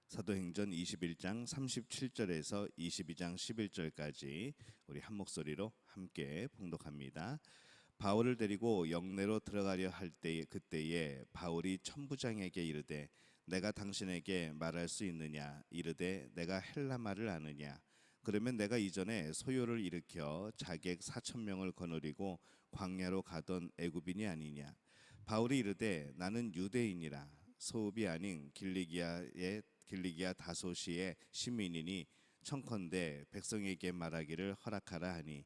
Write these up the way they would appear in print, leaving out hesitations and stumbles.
사도행전 21장 37절에서 22장 11절까지 우리 한 목소리로 함께 봉독합니다. 바울을 데리고 영내로 들어가려 할 때에 그때에 바울이 천부장에게 이르되 내가 당신에게 말할 수 있느냐 이르되 내가 헬라 말을 아느냐 그러면 내가 이전에 소요를 일으켜 자객 4,000명을 거느리고 광야로 가던 애굽인이 아니냐. 바울이 이르되 나는 유대인이라 소읍이 아닌 길리기아 다소시의 시민이니 청컨대 백성에게 말하기를 허락하라 하니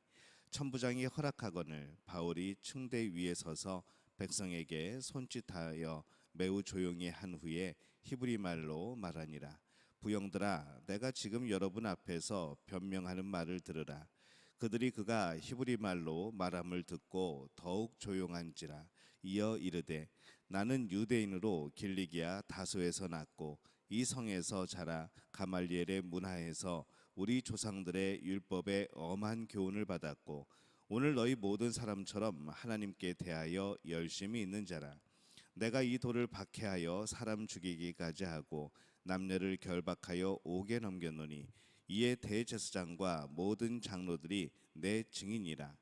천부장이 허락하거늘 바울이 층대 위에 서서 백성에게 손짓하여 매우 조용히 한 후에 히브리 말로 말하니라. 부영들아 내가 지금 여러분 앞에서 변명하는 말을 들으라. 그들이 그가 히브리 말로 말함을 듣고 더욱 조용한지라. 이어 이르되 나는 유대인으로 길리기아 다소에서 났고 이 성에서 자라 가말리엘의 문화에서 우리 조상들의 율법에 엄한 교훈을 받았고 오늘 너희 모든 사람처럼 하나님께 대하여 열심히 있는 자라. 내가 이 돌을 박해하여 사람 죽이기까지 하고 남녀를 결박하여 옥에 넘겼노니 이에 대제사장과 모든 장로들이 내 증인이라.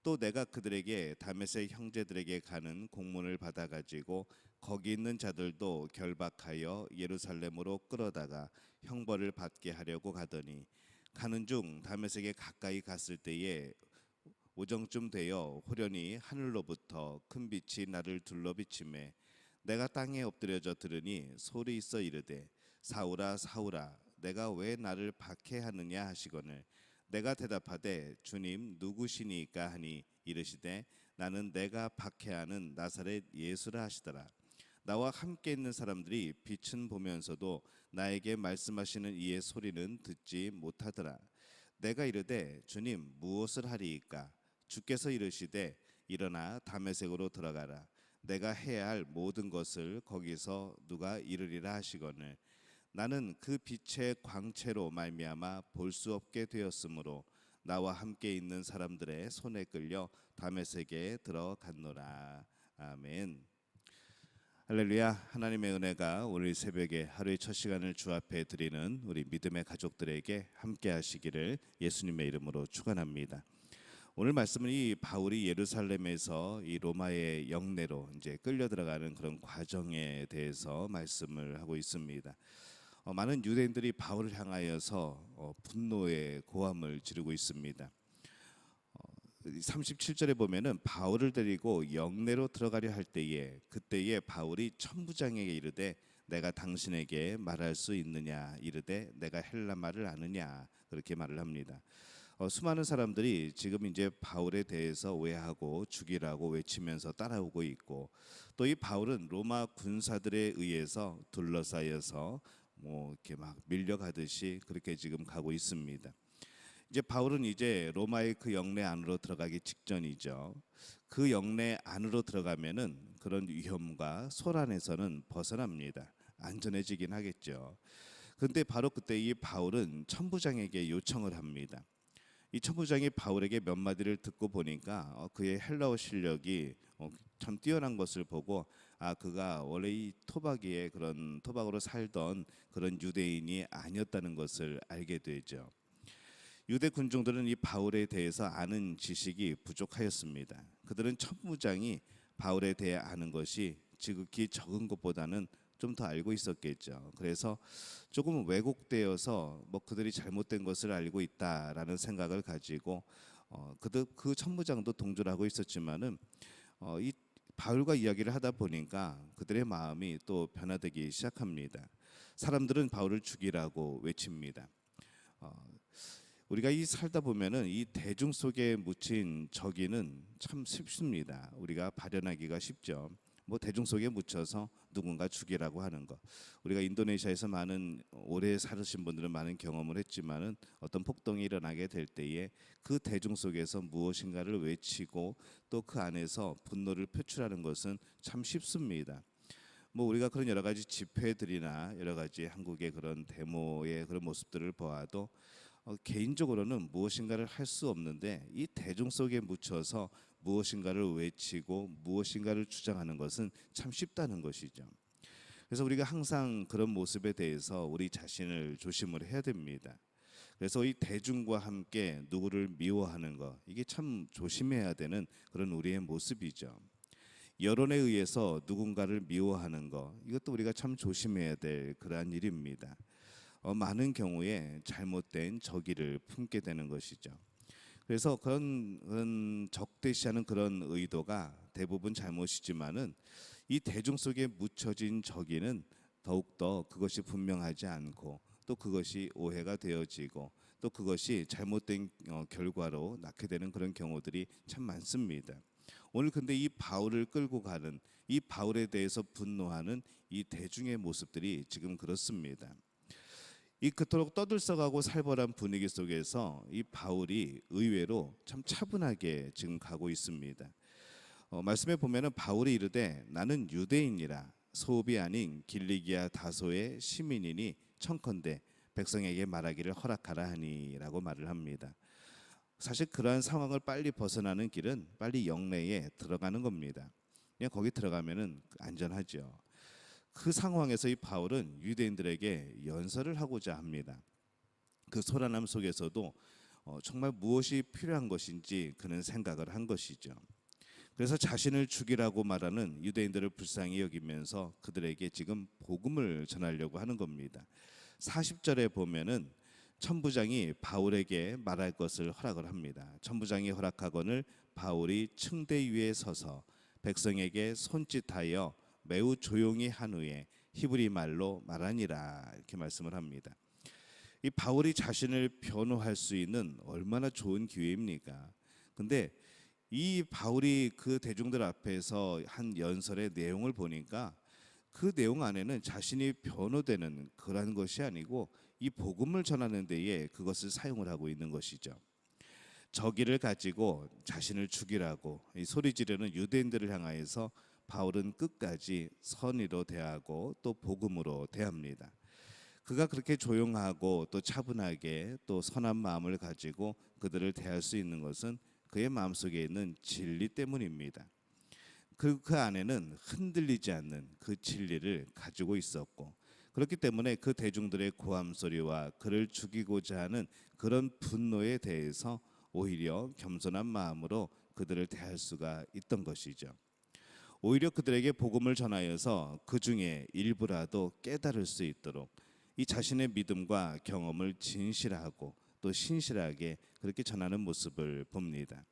또 내가 그들에게 다메섹 형제들에게 가는 공문을 받아가지고 거기 있는 자들도 결박하여 예루살렘으로 끌어다가 형벌을 받게 하려고 가더니 가는 중 다메섹에 가까이 갔을 때에 오정쯤 되어 호련히 하늘로부터 큰 빛이 나를 둘러 비치매 내가 땅에 엎드려져 들으니 소리 있어 이르되 사울아 사울아 내가 왜 나를 박해하느냐 하시거늘 내가 대답하되 주님 누구시니까 하니 이르시되 나는 내가 박해하는 나사렛 예수라 하시더라. 나와 함께 있는 사람들이 빛은 보면서도 나에게 말씀하시는 이의 소리는 듣지 못하더라. 내가 이르되 주님 무엇을 하리이까? 주께서 이르시되 일어나 다메섹으로 들어가라. 내가 해야 할 모든 것을 거기서 누가 이르리라 하시거늘 나는 그 빛의 광채로 말미암아 볼 수 없게 되었으므로 나와 함께 있는 사람들의 손에 끌려 다메섹에 들어갔노라. 아멘. 할렐루야. 하나님의 은혜가 오늘 새벽에 하루의 첫 시간을 주 앞에 드리는 우리 믿음의 가족들에게 함께 하시기를 예수님의 이름으로 축원합니다. 오늘 말씀은 이 바울이 예루살렘에서 이 로마의 영내로 이제 끌려 들어가는 그런 과정에 대해서 말씀을 하고 있습니다. 많은 유대인들이 바울을 향하여서 분노의 고함을 지르고 있습니다. 37절에 보면은 바울을 데리고 영내로 들어가려 할 때에 그때에 바울이 천부장에게 이르되 내가 당신에게 말할 수 있느냐 이르되 내가 헬라 말을 아느냐 그렇게 말을 합니다. 수많은 사람들이 지금 이제 바울에 대해서 오해하고 죽이라고 외치면서 따라오고 있고 또 이 바울은 로마 군사들에 의해서 둘러싸여서 이렇게 막 밀려가듯이 그렇게 지금 가고 있습니다. 이제 바울은 이제 로마의 그 영내 안으로 들어가기 직전이죠. 그 영내 안으로 들어가면은 그런 위험과 소란에서는 벗어납니다. 안전해지긴 하겠죠. 그런데 바로 그때 이 바울은 천부장에게 요청을 합니다. 이 천부장이 바울에게 몇 마디를 듣고 보니까 그의 헬라어 실력이 참 뛰어난 것을 보고 그가 원래 이 토박이의 그런 토박으로 살던 그런 유대인이 아니었다는 것을 알게 되죠. 유대 군중들은 이 바울에 대해서 아는 지식이 부족하였습니다. 그들은 천부장이 바울에 대해 아는 것이 지극히 적은 것보다는 좀 더 알고 있었겠죠. 그래서 조금 왜곡되어서 그들이 잘못된 것을 알고 있다라는 생각을 가지고 그 천부장도 동조를 하고 있었지만은 이 바울과 이야기를 하다 보니까 그들의 마음이 또 변화되기 시작합니다. 사람들은 바울을 죽이라고 외칩니다. 우리가 이 살다 보면은 이 대중 속에 묻힌 적이는 참 쉽습니다. 우리가 발현하기가 쉽죠. 대중 속에 묻혀서 누군가 죽이라고 하는 것. 우리가 인도네시아에서 오래 살으신 분들은 많은 경험을 했지만은 어떤 폭동이 일어나게 될 때에 그 대중 속에서 무엇인가를 외치고 또 그 안에서 분노를 표출하는 것은 참 쉽습니다. 우리가 그런 여러 가지 집회들이나 여러 가지 한국의 그런 데모의 그런 모습들을 보아도 개인적으로는 무엇인가를 할 수 없는데 이 대중 속에 묻혀서 무엇인가를 외치고 무엇인가를 주장하는 것은 참 쉽다는 것이죠. 그래서 우리가 항상 그런 모습에 대해서 우리 자신을 조심을 해야 됩니다. 그래서 이 대중과 함께 누구를 미워하는 것, 이게 참 조심해야 되는 그런 우리의 모습이죠. 여론에 의해서 누군가를 미워하는 것, 이것도 우리가 참 조심해야 될 그러한 일입니다. 많은 경우에 잘못된 적의를 품게 되는 것이죠. 그래서 그런 적대시하는 그런 의도가 대부분 잘못이지만은 이 대중 속에 묻혀진 적의는 더욱더 그것이 분명하지 않고 또 그것이 오해가 되어지고 또 그것이 잘못된 결과로 낳게 되는 그런 경우들이 참 많습니다. 오늘 근데 이 바울을 끌고 가는, 이 바울에 대해서 분노하는 이 대중의 모습들이 지금 그렇습니다. 이 그토록 떠들썩하고 살벌한 분위기 속에서 이 바울이 의외로 참 차분하게 지금 가고 있습니다. 말씀에 보면은 바울이 이르되 나는 유대인이라 소읍이 아닌 길리기아 다소의 시민이니 청컨대 백성에게 말하기를 허락하라 하니라고 말을 합니다. 사실 그러한 상황을 빨리 벗어나는 길은 빨리 영내에 들어가는 겁니다. 그냥 거기 들어가면은 안전하죠. 그 상황에서 이 바울은 유대인들에게 연설을 하고자 합니다. 그 소란함 속에서도 정말 무엇이 필요한 것인지 그는 생각을 한 것이죠. 그래서 자신을 죽이라고 말하는 유대인들을 불쌍히 여기면서 그들에게 지금 복음을 전하려고 하는 겁니다. 40절에 보면은 천부장이 바울에게 말할 것을 허락을 합니다. 천부장이 허락하거늘 바울이 층대 위에 서서 백성에게 손짓하여 매우 조용히 한 후에 히브리 말로 말하니라 이렇게 말씀을 합니다. 이 바울이 자신을 변호할 수 있는 얼마나 좋은 기회입니까? 근데 이 바울이 그 대중들 앞에서 한 연설의 내용을 보니까 그 내용 안에는 자신이 변호되는 그런 것이 아니고 이 복음을 전하는 데에 그것을 사용을 하고 있는 것이죠. 저기를 가지고 자신을 죽이라고 이 소리 지르는 유대인들을 향하여서 바울은 끝까지 선의로 대하고 또 복음으로 대합니다. 그가 그렇게 조용하고 또 차분하게 또 선한 마음을 가지고 그들을 대할 수 있는 것은 그의 마음속에 있는 진리 때문입니다. 그 안에는 흔들리지 않는 그 진리를 가지고 있었고 그렇기 때문에 그 대중들의 고함 소리와 그를 죽이고자 하는 그런 분노에 대해서 오히려 겸손한 마음으로 그들을 대할 수가 있던 것이죠. 오히려 그들에게 복음을 전하여서 그 중에 일부라도 깨달을 수 있도록 이 자신의 믿음과 경험을 진실하고 또 신실하게 그렇게 전하는 모습을 봅니다.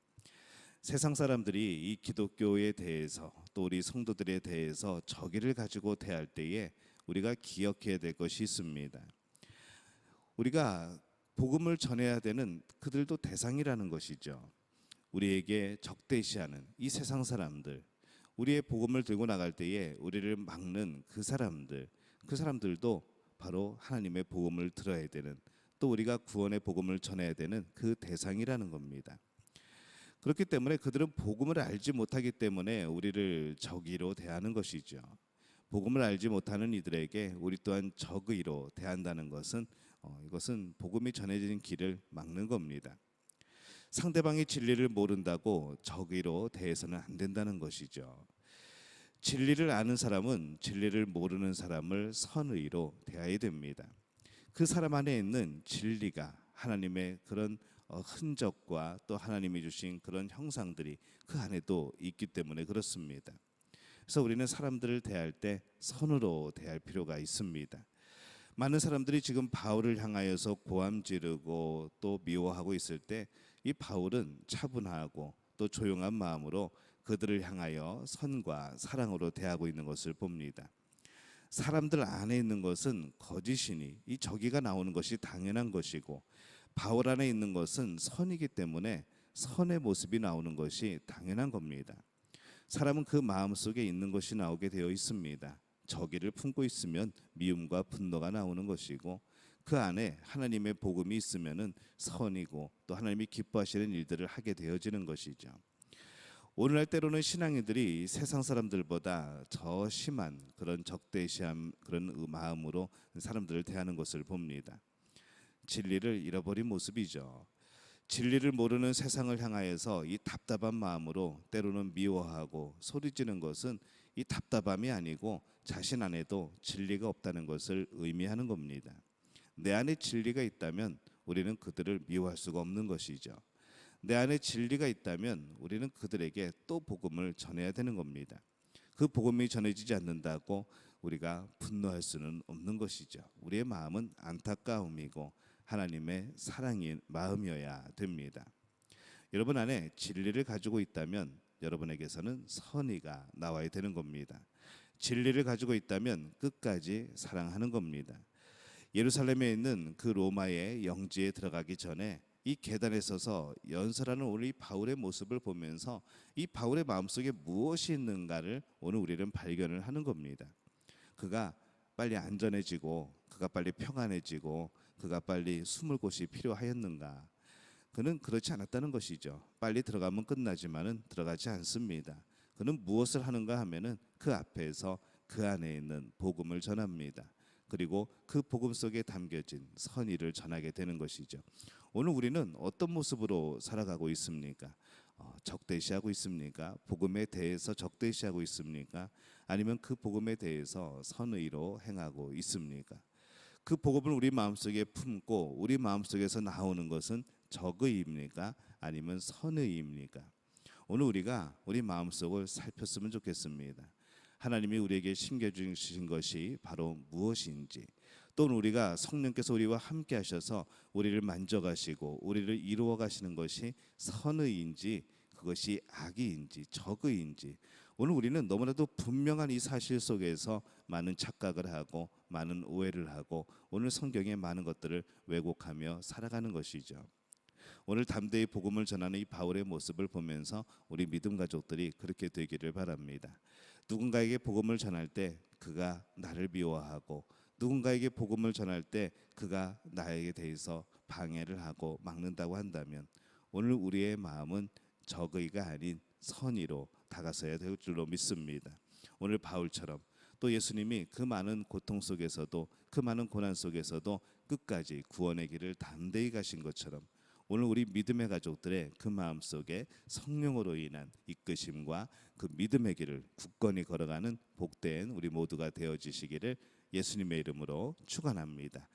세상 사람들이 이 기독교에 대해서 또 우리 성도들에 대해서 적의를 가지고 대할 때에 우리가 기억해야 될 것이 있습니다. 우리가 복음을 전해야 되는 그들도 대상이라는 것이죠. 우리에게 적대시하는 이 세상 사람들, 우리의 복음을 들고 나갈 때에 우리를 막는 그 사람들도 바로 하나님의 복음을 들어야 되는 또 우리가 구원의 복음을 전해야 되는 그 대상이라는 겁니다. 그렇기 때문에 그들은 복음을 알지 못하기 때문에 우리를 적의로 대하는 것이죠. 복음을 알지 못하는 이들에게 우리 또한 적의로 대한다는 것은 이것은 복음이 전해지는 길을 막는 겁니다. 상대방이 진리를 모른다고 적의로 대해서는 안 된다는 것이죠. 진리를 아는 사람은 진리를 모르는 사람을 선의로 대해야 됩니다. 그 사람 안에 있는 진리가 하나님의 그런 흔적과 또 하나님이 주신 그런 형상들이 그 안에도 있기 때문에 그렇습니다. 그래서 우리는 사람들을 대할 때 선으로 대할 필요가 있습니다. 많은 사람들이 지금 바울을 향하여서 고함 지르고 또 미워하고 있을 때 이 바울은 차분하고 또 조용한 마음으로 그들을 향하여 선과 사랑으로 대하고 있는 것을 봅니다. 사람들 안에 있는 것은 거짓이니 이 적의가 나오는 것이 당연한 것이고 바울 안에 있는 것은 선이기 때문에 선의 모습이 나오는 것이 당연한 겁니다. 사람은 그 마음속에 있는 것이 나오게 되어 있습니다. 적의를 품고 있으면 미움과 분노가 나오는 것이고 그 안에 하나님의 복음이 있으면은 선이고 또 하나님이 기뻐하시는 일들을 하게 되어지는 것이죠. 오늘날 때로는 신앙인들이 세상 사람들보다 더 심한 그런 적대시함 그런 마음으로 사람들을 대하는 것을 봅니다. 진리를 잃어버린 모습이죠. 진리를 모르는 세상을 향하여서 이 답답한 마음으로 때로는 미워하고 소리지는 것은 이 답답함이 아니고 자신 안에도 진리가 없다는 것을 의미하는 겁니다. 내 안에 진리가 있다면 우리는 그들을 미워할 수가 없는 것이죠. 내 안에 진리가 있다면 우리는 그들에게 또 복음을 전해야 되는 겁니다. 그 복음이 전해지지 않는다고 우리가 분노할 수는 없는 것이죠. 우리의 마음은 안타까움이고 하나님의 사랑의 마음이어야 됩니다. 여러분 안에 진리를 가지고 있다면 여러분에게서는 선의가 나와야 되는 겁니다. 진리를 가지고 있다면 끝까지 사랑하는 겁니다. 예루살렘에 있는 그 로마의 영지에 들어가기 전에 이 계단에 서서 연설하는 오늘 이 바울의 모습을 보면서 이 바울의 마음속에 무엇이 있는가를 오늘 우리는 발견을 하는 겁니다. 그가 빨리 안전해지고 그가 빨리 평안해지고 그가 빨리 숨을 곳이 필요하였는가? 그는 그렇지 않았다는 것이죠. 빨리 들어가면 끝나지만은 들어가지 않습니다. 그는 무엇을 하는가 하면은 그 앞에서 그 안에 있는 복음을 전합니다. 그리고 그 복음 속에 담겨진 선의를 전하게 되는 것이죠. 오늘 우리는 어떤 모습으로 살아가고 있습니까? 적대시하고 있습니까? 복음에 대해서 적대시하고 있습니까? 아니면 그 복음에 대해서 선의로 행하고 있습니까? 그 복음을 우리 마음속에 품고 우리 마음속에서 나오는 것은 적의입니까? 아니면 선의입니까? 오늘 우리가 우리 마음속을 살폈으면 좋겠습니다. 하나님이 우리에게 심겨주신 것이 바로 무엇인지, 또는 우리가 성령께서 우리와 함께 하셔서 우리를 만져가시고 우리를 이루어 가시는 것이 선의인지 그것이 악의인지 적의인지, 오늘 우리는 너무나도 분명한 이 사실 속에서 많은 착각을 하고 많은 오해를 하고 오늘 성경의 많은 것들을 왜곡하며 살아가는 것이죠. 오늘 담대히 복음을 전하는 이 바울의 모습을 보면서 우리 믿음 가족들이 그렇게 되기를 바랍니다. 누군가에게 복음을 전할 때 그가 나를 미워하고 누군가에게 복음을 전할 때 그가 나에게 대해서 방해를 하고 막는다고 한다면 오늘 우리의 마음은 적의가 아닌 선의로 다가서야 될 줄로 믿습니다. 오늘 바울처럼 또 예수님이 그 많은 고통 속에서도 그 많은 고난 속에서도 끝까지 구원의 길을 담대히 가신 것처럼 오늘 우리 믿음의 가족들의 그 마음속에 성령으로 인한 이끄심과 그 믿음의 길을 굳건히 걸어가는 복된 우리 모두가 되어지시기를 예수님의 이름으로 축원합니다.